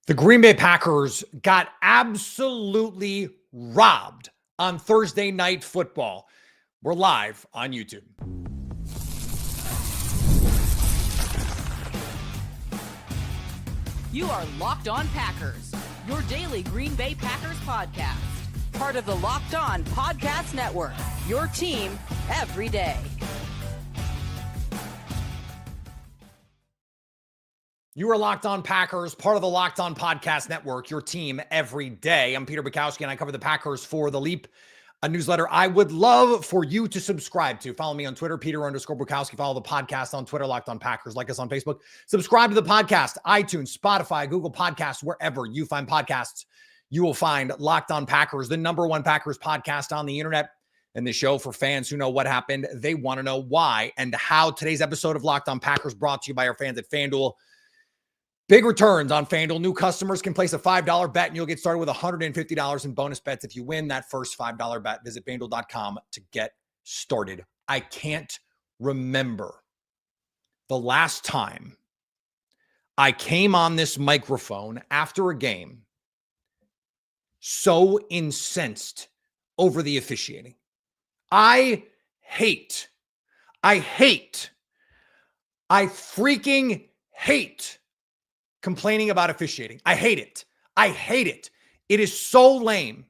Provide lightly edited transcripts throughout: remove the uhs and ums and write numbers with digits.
The Green Bay Packers got absolutely robbed on Thursday Night Football. We're live on YouTube. You are Locked On Packers, your daily Green Bay Packers podcast. Part of the Locked On Podcast Network, your team every day. You are Locked On Packers, part of the Locked On Podcast Network, your team every day. I'm Peter Bukowski, and I cover the Packers for The Leap, a newsletter I would love for you to subscribe to. Follow me on Twitter, Peter_Bukowski. Follow the podcast on Twitter, Locked On Packers. Like us on Facebook. Subscribe to the podcast, iTunes, Spotify, Google Podcasts, wherever you find podcasts. You will find Locked On Packers, the #1 Packers podcast on the internet. And the show for fans who know what happened. They want to know why and how. Today's episode of Locked On Packers brought to you by our fans at FanDuel. Big returns on FanDuel. New customers can place a $5 bet and you'll get started with $150 in bonus bets if you win that first $5 bet. Visit FanDuel.com to get started. I can't remember the last time I came on this microphone after a game so incensed over the officiating. I freaking hate complaining about officiating. I hate it. It is so lame.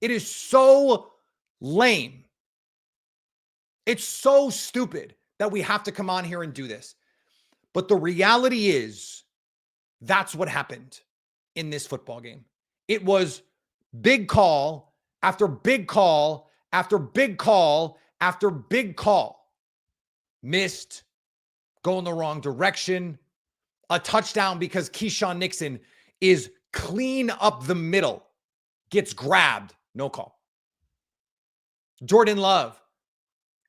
It's so stupid that we have to come on here and do this. But the reality is, that's what happened in this football game. It was big call after big call after big call after big call. Missed, going the wrong direction. A touchdown because Keyshawn Nixon is clean up the middle. Gets grabbed. No call. Jordan Love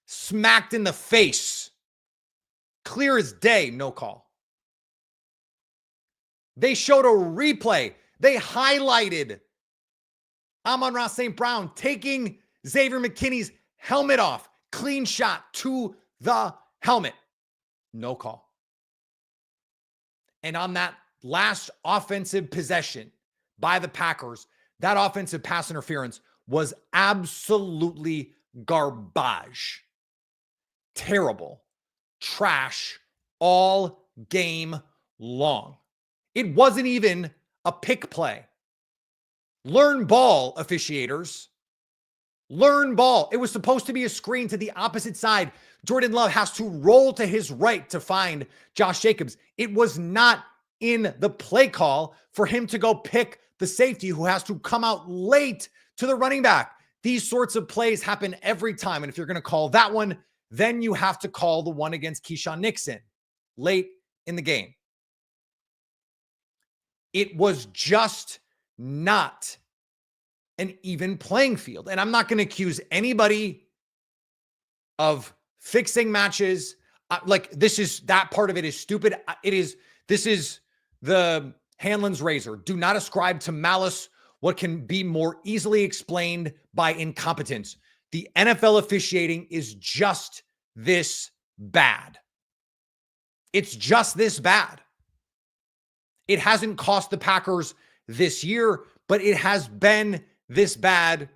smacked in the face. Clear as day. No call. They showed a replay. They highlighted Amon-Ra St. Brown taking Xavier McKinney's helmet off. Clean shot to the helmet. No call. And on that last offensive possession by the Packers, that offensive pass interference was absolutely garbage. Terrible. Trash all game long. It wasn't even a pick play. Learn ball, officiators. Learn ball. It was supposed to be a screen to the opposite side. Jordan Love has to roll to his right to find Josh Jacobs. It was not in the play call for him to go pick the safety who has to come out late to the running back. These sorts of plays happen every time. And if you're going to call that one, then you have to call the one against Keyshawn Nixon late in the game. It was just not an even playing field. And I'm not going to accuse anybody of fixing matches. That part of it is stupid. This is the Hanlon's razor. Do not ascribe to malice what can be more easily explained by incompetence. The NFL officiating is just this bad. It's just this bad. It hasn't cost the Packers this year, but it has been this bad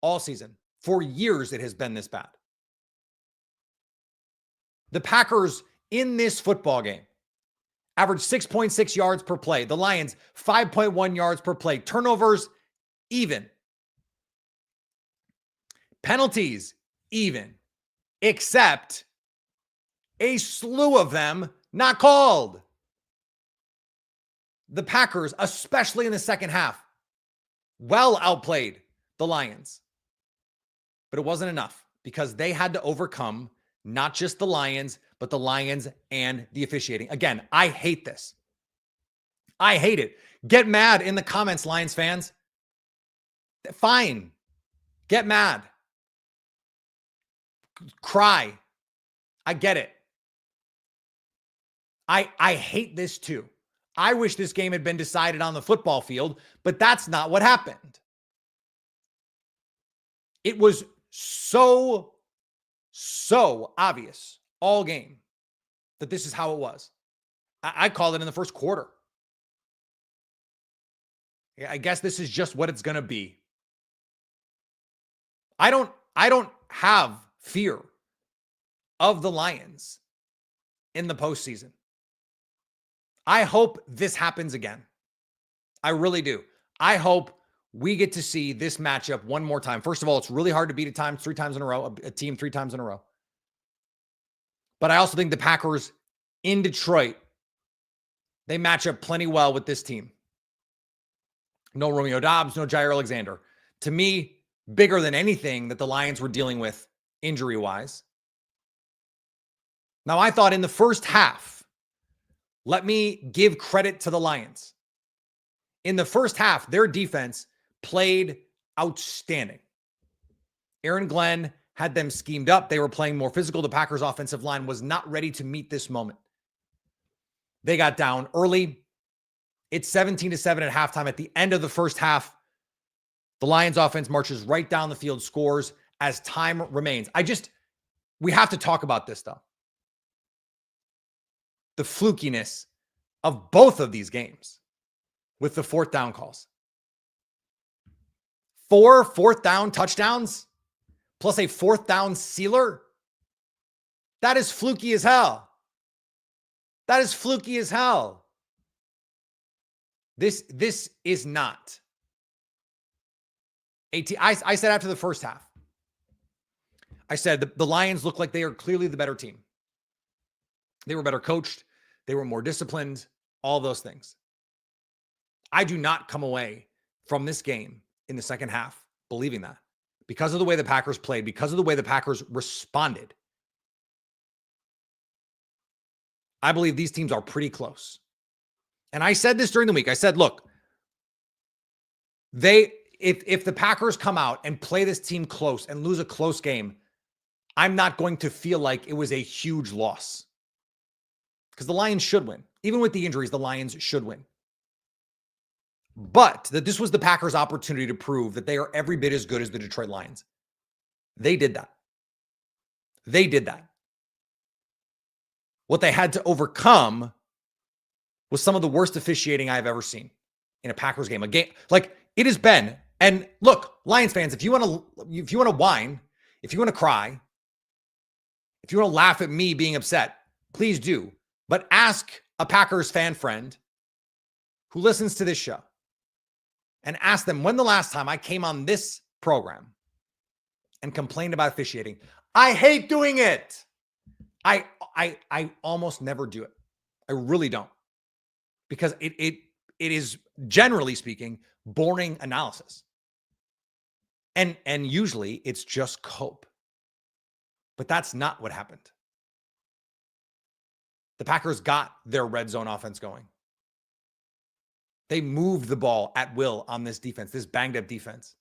all season. For years, it has been this bad. The Packers in this football game averaged 6.6 yards per play. The Lions, 5.1 yards per play. Turnovers, even. Penalties, even. Except a slew of them not called. The Packers, especially in the second half, well outplayed the Lions. But it wasn't enough because they had to overcome not just the Lions, but the Lions and the officiating. Again, I hate this. I hate it. Get mad in the comments, Lions fans. Fine. Get mad. Cry. I get it. I hate this too. I wish this game had been decided on the football field, but that's not what happened. It was so obvious all game that this is how it was. I called it in the first quarter. I guess this is just what it's going to be. I don't have fear of the Lions in the postseason. I hope this happens again. I really do. I hope we get to see this matchup one more time. First of all, it's really hard to beat a team 3 times in a row. But I also think the Packers in Detroit, they match up plenty well with this team. No Romeo Doubs, no Jair Alexander. To me, bigger than anything that the Lions were dealing with injury-wise. Now, I thought in the first half, let me give credit to the Lions. In the first half, their defense played outstanding. Aaron Glenn had them schemed up. They were playing more physical. The Packers' offensive line was not ready to meet this moment. They got down early. It's 17-7 at halftime. At the end of the first half, the Lions offense marches right down the field, scores as time remains. We have to talk about this, though. The flukiness of both of these games with the 4th down calls. 4 fourth down touchdowns plus a 4th down sealer. That is fluky as hell. That is fluky as hell. This is not. I said after the first half, I said the Lions look like they are clearly the better team. They were better coached. They were more disciplined, all those things. I do not come away from this game in the second half believing that because of the way the Packers played, because of the way the Packers responded. I believe these teams are pretty close. And I said this during the week. I said, look, if the Packers come out and play this team close and lose a close game, I'm not going to feel like it was a huge loss. Because the Lions should win. Even with the injuries, the Lions should win. But that this was the Packers' opportunity to prove that they are every bit as good as the Detroit Lions. They did that. They did that. What they had to overcome was some of the worst officiating I've ever seen in a Packers game. A game like it has been. And look, Lions fans, if you want to whine, if you want to cry, if you want to laugh at me being upset, please do. But ask a Packers fan friend who listens to this show and ask them when the last time I came on this program and complained about officiating. I hate doing it. I almost never do it. I really don't. Because it is, generally speaking, boring analysis. And usually it's just cope. But that's not what happened. The Packers got their red zone offense going. They moved the ball at will on this defense, this banged up defense.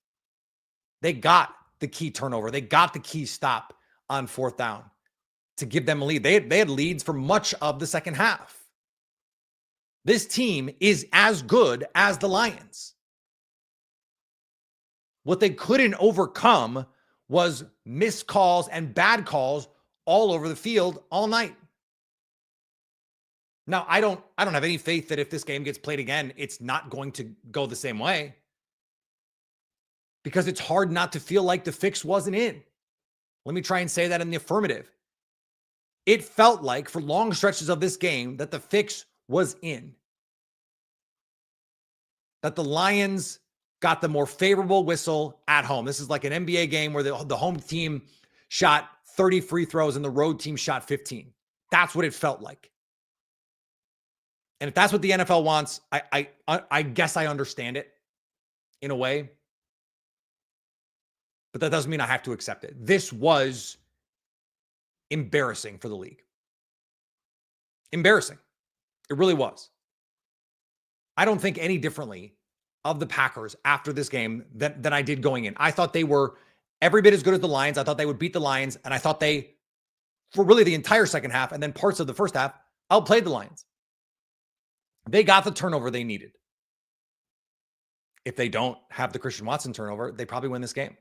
They got the key turnover. They got the key stop on 4th down to give them a lead. They had leads for much of the second half. This team is as good as the Lions. What they couldn't overcome was missed calls and bad calls all over the field all night. Now, I don't have any faith that if this game gets played again, it's not going to go the same way. Because it's hard not to feel like the fix wasn't in. Let me try and say that in the affirmative. It felt like for long stretches of this game that the fix was in. That the Lions got the more favorable whistle at home. This is like an NBA game where the home team shot 30 free throws and the road team shot 15. That's what it felt like. And if that's what the NFL wants, I guess I understand it in a way. But that doesn't mean I have to accept it. This was embarrassing for the league. Embarrassing. It really was. I don't think any differently of the Packers after this game than I did going in. I thought they were every bit as good as the Lions. I thought they would beat the Lions. And I thought they, for really the entire second half and then parts of the first half, outplayed the Lions. They got the turnover they needed. If they don't have the Christian Watson turnover, they probably win this game.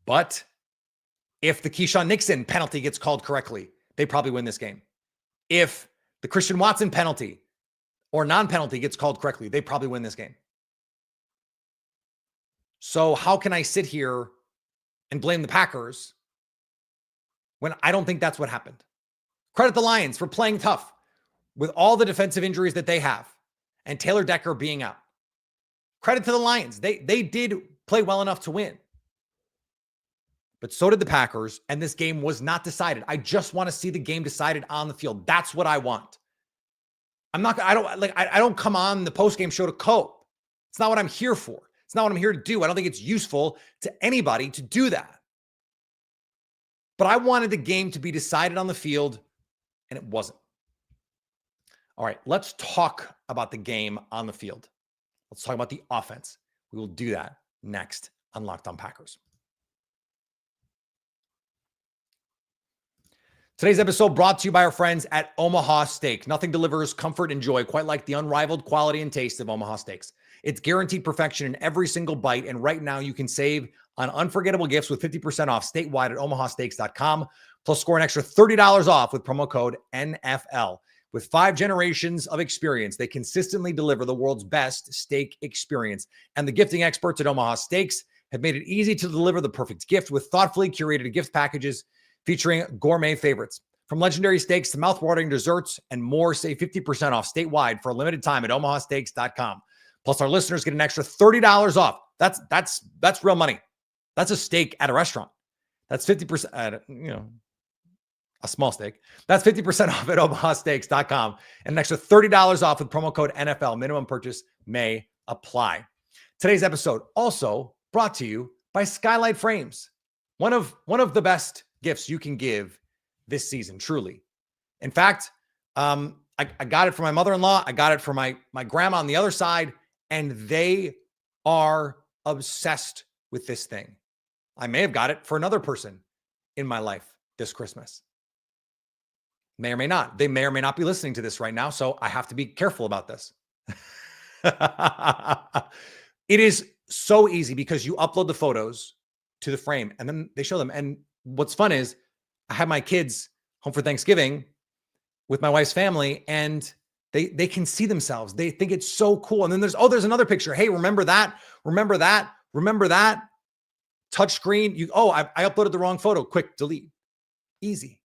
But if the Keyshawn Nixon penalty gets called correctly, they probably win this game. If the Christian Watson penalty or non-penalty gets called correctly, they probably win this game. So how can I sit here and blame the Packers when I don't think that's what happened? Credit the Lions for playing tough with all the defensive injuries that they have and Taylor Decker being out. Credit to the Lions. They did play well enough to win. But so did the Packers, and this game was not decided. I just want to see the game decided on the field. That's what I want. I don't come on the post-game show to cope. It's not what I'm here for. It's not what I'm here to do. I don't think it's useful to anybody to do that. But I wanted the game to be decided on the field, and it wasn't. All right, let's talk about the game on the field. Let's talk about the offense. We will do that next on Locked On Packers. Today's episode brought to you by our friends at Omaha Steaks. Nothing delivers comfort and joy quite like the unrivaled quality and taste of Omaha Steaks. It's guaranteed perfection in every single bite, and right now you can save on unforgettable gifts with 50% off statewide at omahasteaks.com, plus score an extra $30 off with promo code NFL. With 5 generations of experience, they consistently deliver the world's best steak experience, and the gifting experts at Omaha Steaks have made it easy to deliver the perfect gift with thoughtfully curated gift packages featuring gourmet favorites. From legendary steaks to mouthwatering desserts and more, save 50% off statewide for a limited time at omahasteaks.com. Plus, our listeners get an extra $30 off. That's real money. That's a steak at a restaurant. That's 50% at, a small steak. That's 50% off at omahasteaks.com and an extra $30 off with promo code NFL. Minimum purchase may apply. Today's episode also brought to you by Skylight Frames. One of the best gifts you can give this season, truly. In fact, I got it for my mother-in-law. I got it for my grandma on the other side, and they are obsessed with this thing. I may have got it for another person in my life this Christmas. May or may not. They may or may not be listening to this right now, so I have to be careful about this. It is so easy because you upload the photos to the frame and then they show them. And what's fun is I had my kids home for Thanksgiving with my wife's family, and they can see themselves. They think it's so cool. And then there's another picture. Hey, remember that? Remember that? Remember that? Touch screen. I uploaded the wrong photo. Quick, delete. Easy.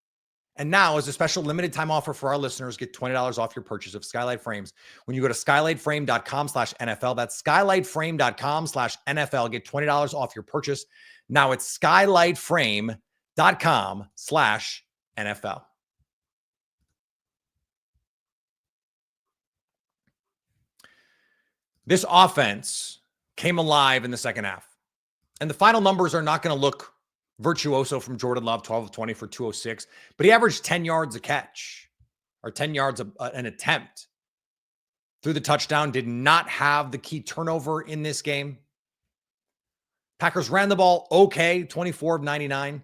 And now, as a special limited time offer for our listeners, get $20 off your purchase of Skylight Frames when you go to skylightframe.com/NFL. That's skylightframe.com/NFL. Get $20 off your purchase. Now it's skylightframe.com/NFL. This offense came alive in the second half. And the final numbers are not going to look virtuoso from Jordan Love, 12 of 20 for 206, but he averaged 10 yards a catch, or 10 yards an attempt. Through the touchdown, did not have the key turnover in this game. Packers ran the ball okay, 24 of 99.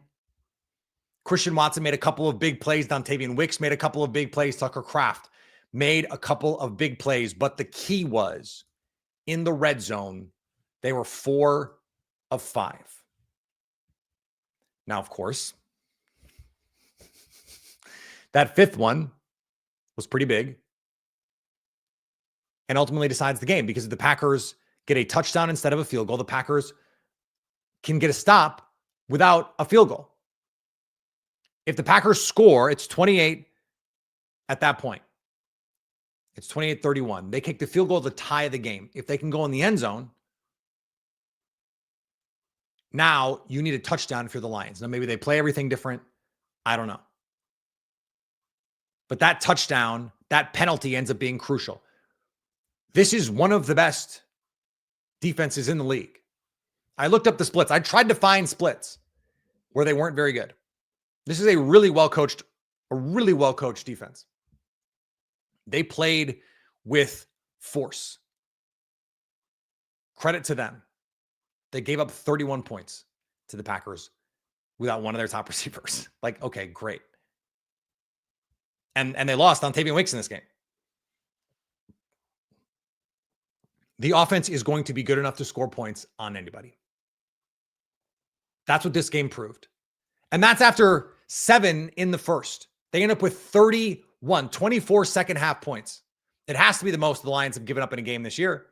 Christian Watson made a couple of big plays. Dontavian Wicks made a couple of big plays. Tucker Kraft made a couple of big plays. But the key was in the red zone, they were 4 of 5. Now, of course, that fifth one was pretty big and ultimately decides the game, because if the Packers get a touchdown instead of a field goal, the Packers can get a stop without a field goal. If the Packers score, it's 28 at that point. It's 28-31. They kick the field goal to tie the game. If they can go in the end zone, now you need a touchdown if you're the Lions. Now, maybe they play everything different. I don't know. But that touchdown, that penalty ends up being crucial. This is one of the best defenses in the league. I looked up the splits. I tried to find splits where they weren't very good. This is a really well-coached defense. They played with force. Credit to them. They gave up 31 points to the Packers without one of their top receivers. Like, okay, great. And they lost on Dontavian Wicks in this game. The offense is going to be good enough to score points on anybody. That's what this game proved. And that's after 7 in the first. They end up with 24 second half points. It has to be the most the Lions have given up in a game this year.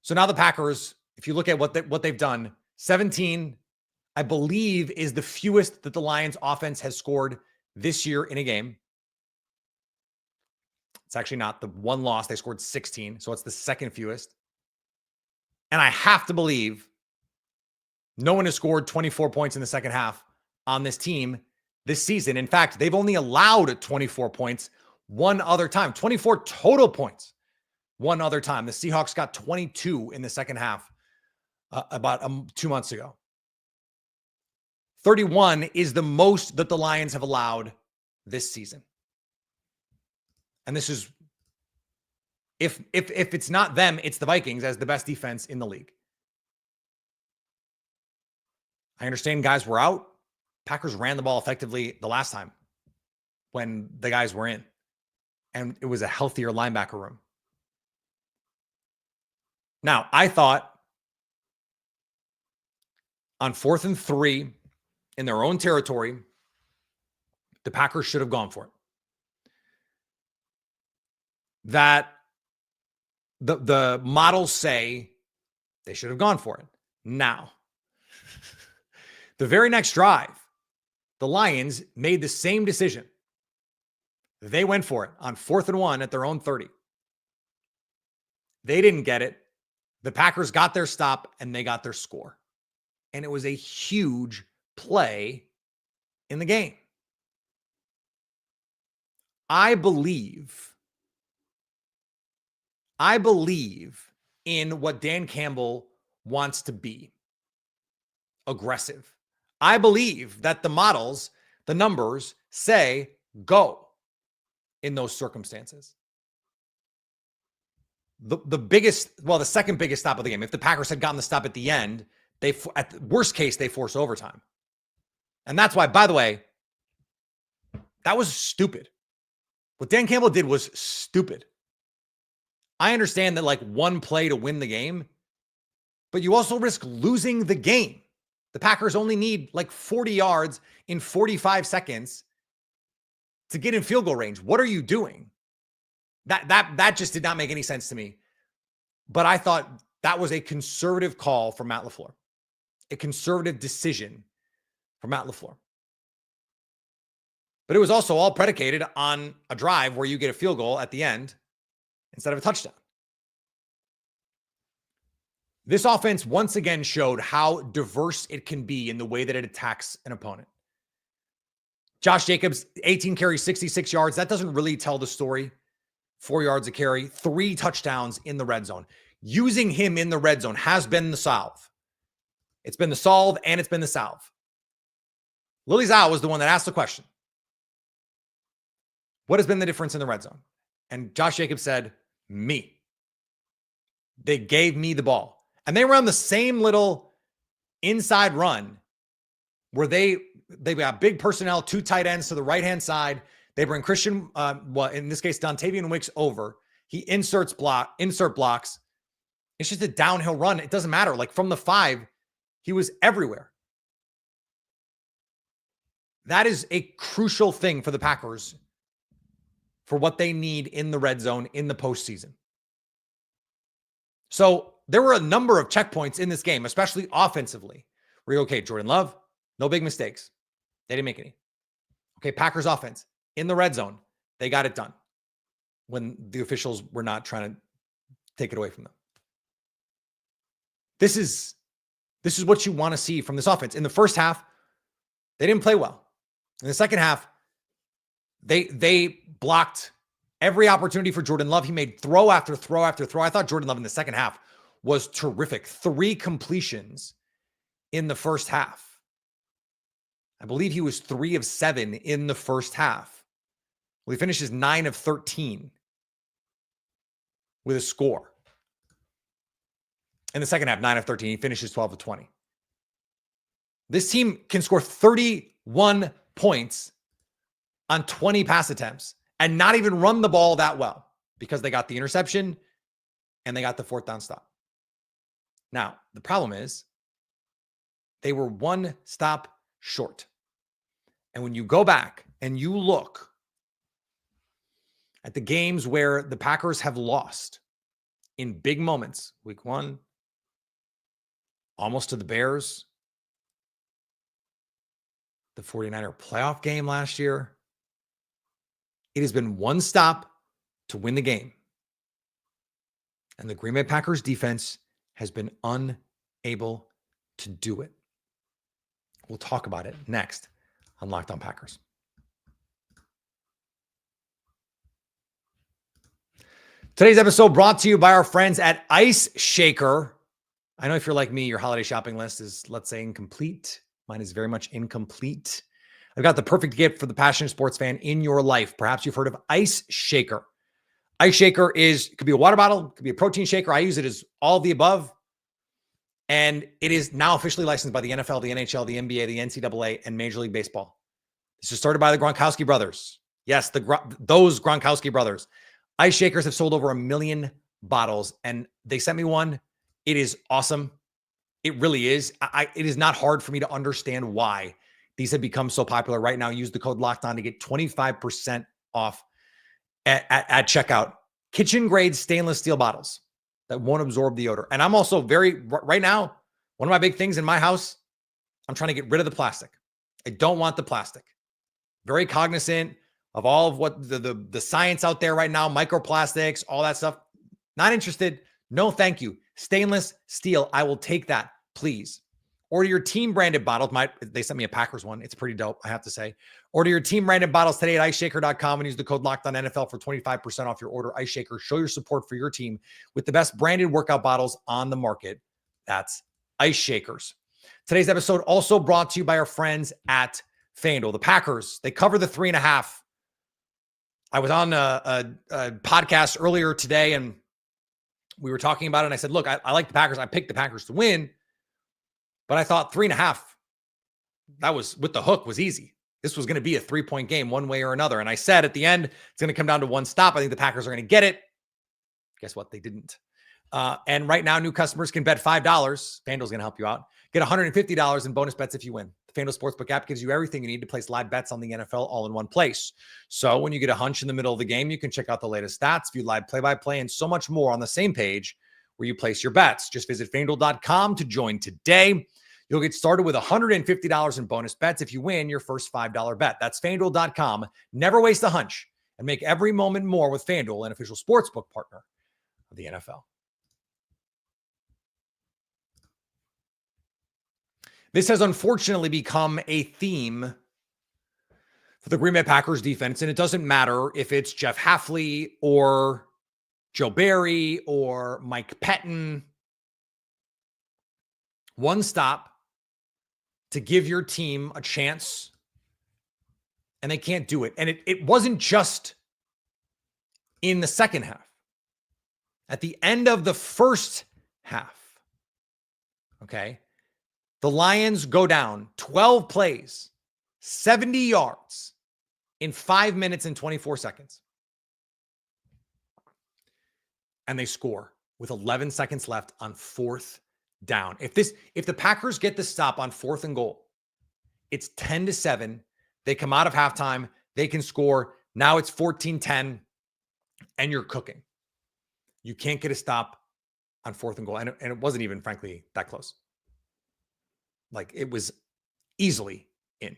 So now the Packers, if you look at what they've done, 17, I believe, is the fewest that the Lions offense has scored this year in a game. It's actually not. The one loss, they scored 16, so it's the second fewest. And I have to believe no one has scored 24 points in the second half on this team this season. In fact, they've only allowed 24 points one other time, 24 total points one other time. The Seahawks got 22 in the second half about 2 months ago. 31 is the most that the Lions have allowed this season. And this is, if it's not them, it's the Vikings as the best defense in the league. I understand guys were out. Packers ran the ball effectively the last time when the guys were in. And it was a healthier linebacker room. Now, I thought on 4th and 3 in their own territory, the Packers should have gone for it. That the models say they should have gone for it. Now, the very next drive, the Lions made the same decision. They went for it on 4th and 1 at their own 30. They didn't get it. The Packers got their stop and they got their score. And it was a huge play in the game. I believe in what Dan Campbell wants to be. Aggressive. I believe that the models, the numbers say go in those circumstances. The second biggest stop of the game. If the Packers had gotten the stop at the end, at the worst case, they force overtime. And that's why, by the way, that was stupid. What Dan Campbell did was stupid. I understand that like one play to win the game, but you also risk losing the game. The Packers only need like 40 yards in 45 seconds to get in field goal range. What are you doing? That just did not make any sense to me. But I thought that was a conservative call from Matt LaFleur. A conservative decision from Matt LaFleur. But it was also all predicated on a drive where you get a field goal at the end instead of a touchdown. This offense once again showed how diverse it can be in the way that it attacks an opponent. Josh Jacobs, 18 carries, 66 yards. That doesn't really tell the story. 4 yards a carry, 3 touchdowns in the red zone. Using him in the red zone has been the solve. It's been the solve and it's been the salve. Lily Zhao was the one that asked the question. What has been the difference in the red zone? And Josh Jacobs said, me. They gave me the ball. And they ran the same little inside run where they got big personnel, 2 tight ends to the right-hand side. They bring Christian, in this case, Dontavian Wicks over. He insert blocks. It's just a downhill run. It doesn't matter. Like from the 5, he was everywhere. That is a crucial thing for the Packers for what they need in the red zone in the postseason. So there were a number of checkpoints in this game, especially offensively, where you go, okay, Jordan Love, no big mistakes. They didn't make any. Okay, Packers offense in the red zone, they got it done when the officials were not trying to take it away from them. This is what you want to see from this offense. In the first half, they didn't play well. In the second half, they blocked every opportunity for Jordan Love. He made throw after throw after throw. I thought Jordan Love in the second half was terrific. 3 completions in the first half. I believe he was 3 of 7 in the first half. Well, he finishes 9 of 13 with a score. In the second half, 9 of 13. He finishes 12 of 20. This team can score 31 points on 20 pass attempts and not even run the ball that well because they got the interception and they got the 4th down stop. Now, the problem is they were 1 stop short. And when you go back and you look at the games where the Packers have lost in big moments, week 1, almost to the Bears. The 49er playoff game last year. It has been one stop to win the game. And the Green Bay Packers defense has been unable to do it. We'll talk about it next on Locked On Packers. Today's episode brought to you by our friends at IceShaker. I know if you're like me, your holiday shopping list is, let's say, incomplete. Mine is very much incomplete. I've got the perfect gift for the passionate sports fan in your life. Perhaps you've heard of IceShaker. IceShaker could be a water bottle, could be a protein shaker. I use it as all of the above. And it is now officially licensed by the NFL, the NHL, the NBA, the NCAA, and Major League Baseball. This was started by the Gronkowski brothers. Yes, those Gronkowski brothers. IceShakers have sold over 1 million bottles, and they sent me one. It is awesome. It really is. It is not hard for me to understand why these have become so popular. Right now, use the code LOCKEDON to get 25% off at checkout. Kitchen-grade stainless steel bottles that won't absorb the odor. And I'm also right now, one of my big things in my house, I'm trying to get rid of the plastic. I don't want the plastic. Very cognizant of all of what the science out there right now, microplastics, all that stuff. Not interested. No, thank you. Stainless steel. I will take that, please. Order your team branded bottles. They sent me a Packers one. It's pretty dope, I have to say. Order your team branded bottles today at IceShaker.com and use the code LOCKEDONNFL for 25% off your order. IceShaker, show your support for your team with the best branded workout bottles on the market. That's IceShakers. Today's episode also brought to you by our friends at FanDuel. The Packers, they cover the 3.5. I was on a podcast earlier today and we were talking about it. And I said, look, I like the Packers. I picked the Packers to win, but I thought 3.5, that was with the hook was easy. This was going to be a 3-point game one way or another. And I said at the end, it's going to come down to one stop. I think the Packers are going to get it. Guess what? They didn't. And right now, new customers can bet $5. FanDuel's going to help you out. Get $150 in bonus bets if you win. The FanDuel Sportsbook app gives you everything you need to place live bets on the NFL all in one place. So when you get a hunch in the middle of the game, you can check out the latest stats, view live play-by-play, and so much more on the same page where you place your bets. Just visit FanDuel.com to join today. You'll get started with $150 in bonus bets if you win your first $5 bet. That's FanDuel.com. Never waste a hunch and make every moment more with FanDuel, an official sportsbook partner of the NFL. This has unfortunately become a theme for the Green Bay Packers defense, and it doesn't matter if it's Jeff Hafley or Joe Barry or Mike Pettin. One stop to give your team a chance, and they can't do it. And it wasn't just in the second half. At the end of the first half, okay, the Lions go down 12 plays, 70 yards in 5 minutes and 24 seconds. And they score with 11 seconds left on 4th down. If the Packers get the stop on 4th and goal, it's 10-7. They come out of halftime. They can score. Now it's 14-10, and you're cooking. You can't get a stop on 4th and goal. And it wasn't even, frankly, that close. Like, it was easily in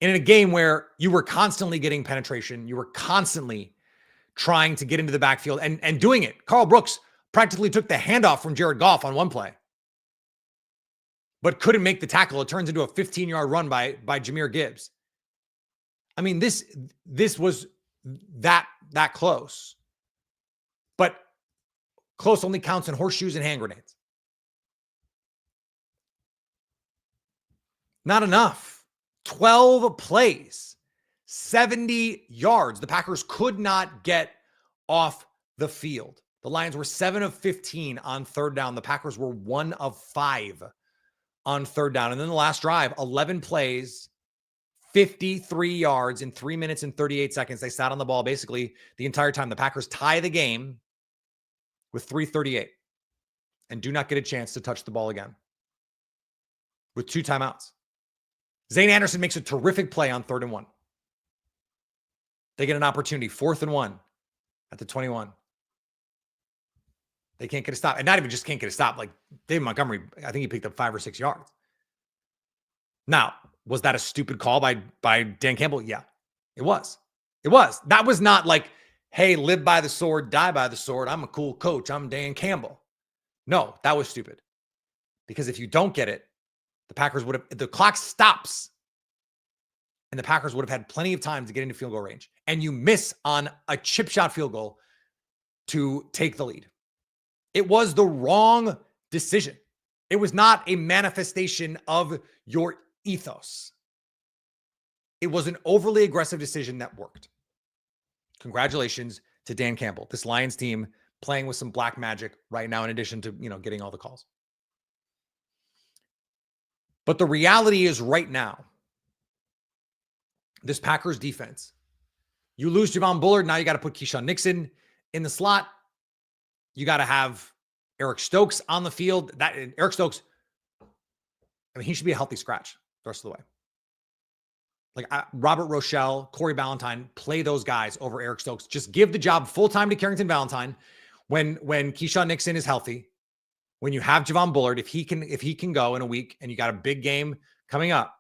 a game where you were constantly getting penetration. You were constantly trying to get into the backfield and doing it. Carl Brooks practically took the handoff from Jared Goff on one play, but couldn't make the tackle. It turns into a 15-yard run by Jahmyr Gibbs. I mean, this was that close, but close only counts in horseshoes and hand grenades. Not enough. 12 plays, 70 yards. The Packers could not get off the field. The Lions were 7 of 15 on 3rd down. The Packers were 1 of 5 on 3rd down. And then the last drive, 11 plays, 53 yards in 3 minutes and 38 seconds. They sat on the ball basically the entire time. The Packers tie the game with 3:38 and do not get a chance to touch the ball again with 2 timeouts. Zane Anderson makes a terrific play on 3rd and 1. They get an opportunity, 4th and 1 at the 21. They can't get a stop. And not even just can't get a stop. Like David Montgomery, I think he picked up 5 or 6 yards. Now, was that a stupid call by Dan Campbell? Yeah, it was. It was. That was not like, hey, live by the sword, die by the sword. I'm a cool coach. I'm Dan Campbell. No, that was stupid. Because if you don't get it, the Packers would have, the clock stops and the Packers would have had plenty of time to get into field goal range. And you miss on a chip shot field goal to take the lead. It was the wrong decision. It was not a manifestation of your ethos. It was an overly aggressive decision that worked. Congratulations to Dan Campbell. This Lions team playing with some black magic right now, in addition to, getting all the calls. But the reality is right now, this Packers defense, you lose Javon Bullard. Now you got to put Keyshawn Nixon in the slot. You got to have Eric Stokes on the field. Eric Stokes, he should be a healthy scratch the rest of the way. Like Robert Rochelle, Corey Ballantyne, play those guys over Eric Stokes. Just give the job full-time to Carrington Valentine when Keyshawn Nixon is healthy. When you have Javon Bullard, if he can go in a week and you got a big game coming up,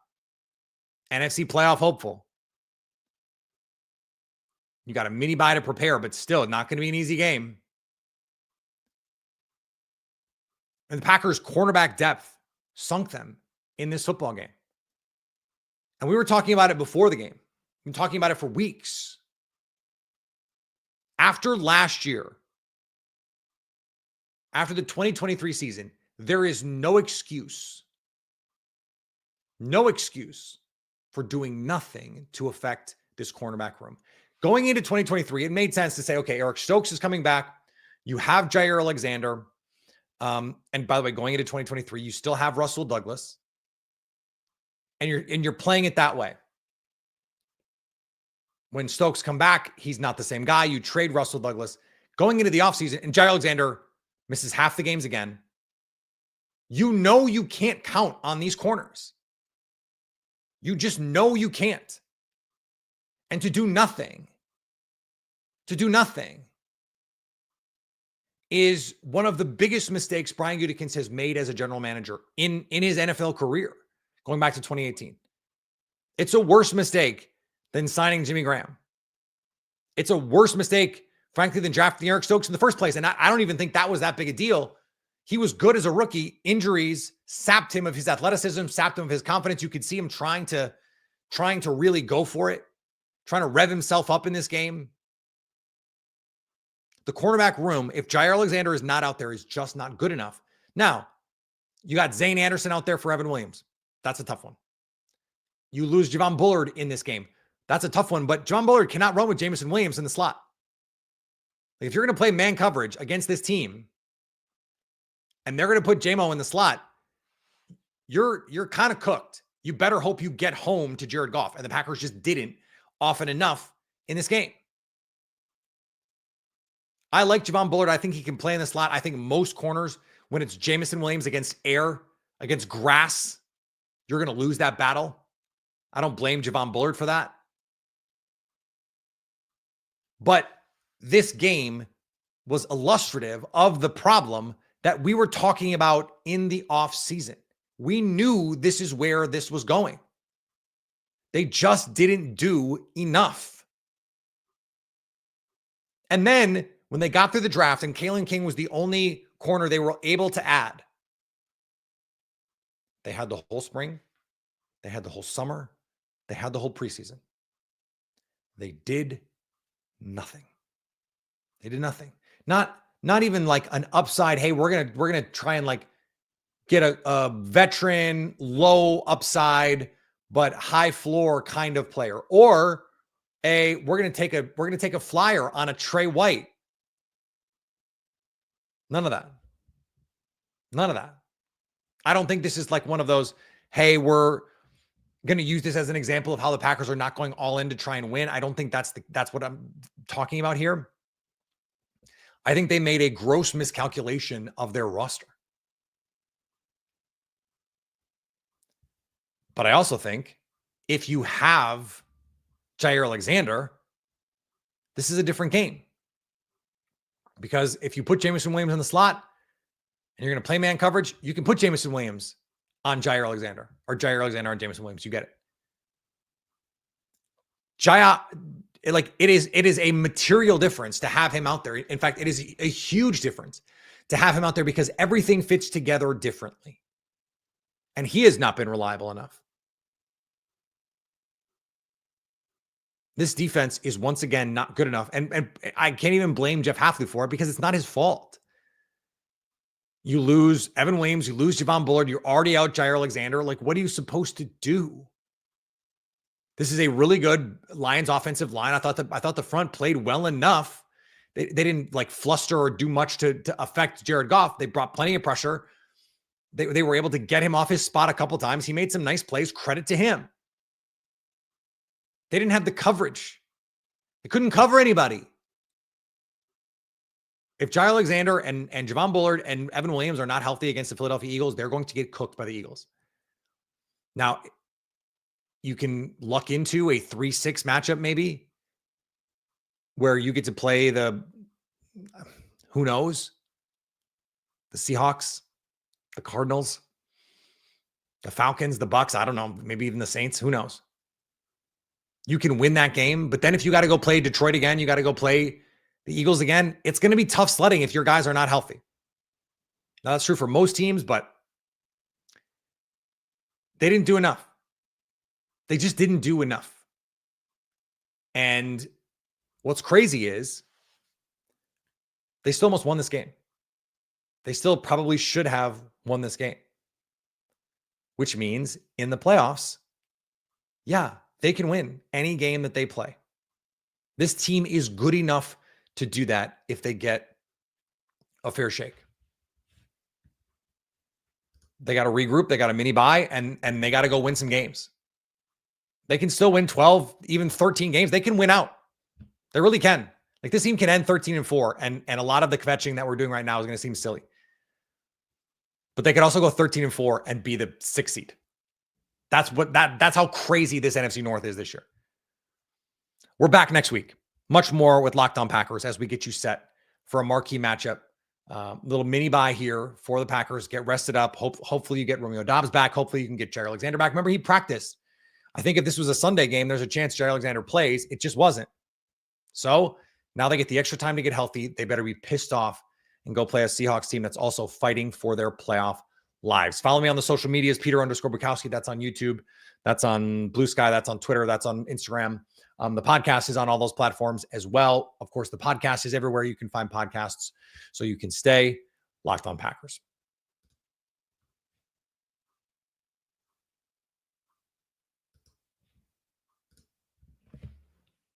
NFC playoff hopeful. You got a mini bye to prepare, but still not going to be an easy game. And the Packers' cornerback depth sunk them in this football game. And we were talking about it before the game. We've been talking about it for weeks. After last year, after the 2023 season, there is no excuse for doing nothing to affect this cornerback room. Going into 2023, it made sense to say, okay, Eric Stokes is coming back. You have Jair Alexander. And by the way, going into 2023, you still have Russell Douglas. And you're playing it that way. When Stokes come back, he's not the same guy. You trade Russell Douglas. Going into the offseason, and Jair Alexander misses half the games again. You can't count on these corners. You just know you can't. And to do nothing is one of the biggest mistakes Brian Gutekunst has made as a general manager in his NFL career, going back to 2018. It's a worse mistake than signing Jimmy Graham. It's a worse mistake, frankly, than drafting Eric Stokes in the first place. And I don't even think that was that big a deal. He was good as a rookie. Injuries sapped him of his athleticism, sapped him of his confidence. You could see him trying to really go for it, trying to rev himself up in this game. The cornerback room, if Jair Alexander is not out there, is just not good enough. Now, you got Zane Anderson out there for Evan Williams. That's a tough one. You lose Javon Bullard in this game. That's a tough one, but Javon Bullard cannot run with Jameson Williams in the slot. Like if you're going to play man coverage against this team and they're going to put JMO in the slot, you're kind of cooked. You better hope you get home to Jared Goff. And the Packers just didn't often enough in this game. I like Javon Bullard. I think he can play in the slot. I think most corners, when it's Jameson Williams against air, against grass, you're going to lose that battle. I don't blame Javon Bullard for that. But this game was illustrative of the problem that we were talking about in the offseason. We knew this is where this was going. They just didn't do enough. And then when they got through the draft and Kalen King was the only corner they were able to add, they had the whole spring, they had the whole summer, they had the whole preseason. They did nothing. They did nothing. Not even like an upside, hey, we're gonna try and like get a veteran, low upside, but high floor kind of player. Or we're gonna take a flyer on a Trey White. None of that. None of that. I don't think this is like one of those, hey, we're going to use this as an example of how the Packers are not going all in to try and win. I don't think that's what I'm talking about here. I think they made a gross miscalculation of their roster. But I also think if you have Jair Alexander, this is a different game. Because if you put Jameson Williams in the slot and you're going to play man coverage, you can put Jameson Williams on Jair Alexander or Jair Alexander on Jameson Williams. You get it. It is a material difference to have him out there. In fact, it is a huge difference to have him out there because everything fits together differently. And he has not been reliable enough. This defense is once again not good enough. And I can't even blame Jeff Hafley for it because it's not his fault. You lose Evan Williams, you lose Javon Bullard, you're already out Jair Alexander. Like, what are you supposed to do? This is a really good Lions offensive line. I thought the front played well enough. They didn't like fluster or do much to affect Jared Goff. They brought plenty of pressure. They were able to get him off his spot a couple times. He made some nice plays. Credit to him. They didn't have the coverage. They couldn't cover anybody. If Jair Alexander and Javon Bullard and Evan Williams are not healthy against the Philadelphia Eagles, they're going to get cooked by the Eagles. Now, you can luck into a 3-6 matchup maybe where you get to play who knows, the Seahawks, the Cardinals, the Falcons, the Bucks, I don't know, maybe even the Saints, who knows. You can win that game, but then if you got to go play Detroit again, you got to go play the Eagles again, it's going to be tough sledding if your guys are not healthy. Now, that's true for most teams, but they didn't do enough. They just didn't do enough. And what's crazy is they still almost won this game. They still probably should have won this game, which means in the playoffs, yeah, they can win any game that they play. This team is good enough to do that if they get a fair shake. They got to regroup, they got a mini bye, and they got to go win some games. They can still win 12, even 13 games. They can win out. They really can. Like, this team can end 13-4, and a lot of the kvetching that we're doing right now is going to seem silly. But they could also go 13-4 and be the 6th seed. That's how crazy this NFC North is this year. We're back next week. Much more with Locked On Packers as we get you set for a marquee matchup. Little mini bye here for the Packers. Get rested up. Hopefully you get Romeo Doubs back. Hopefully you can get Jair Alexander back. Remember, he practiced. I think if this was a Sunday game, there's a chance Jair Alexander plays. It just wasn't. So now they get the extra time to get healthy. They better be pissed off and go play a Seahawks team that's also fighting for their playoff lives. Follow me on the social medias, Peter_Bukowski. That's on YouTube. That's on Blue Sky. That's on Twitter. That's on Instagram. The podcast is on all those platforms as well. Of course, the podcast is everywhere you can find podcasts, so you can stay locked on Packers.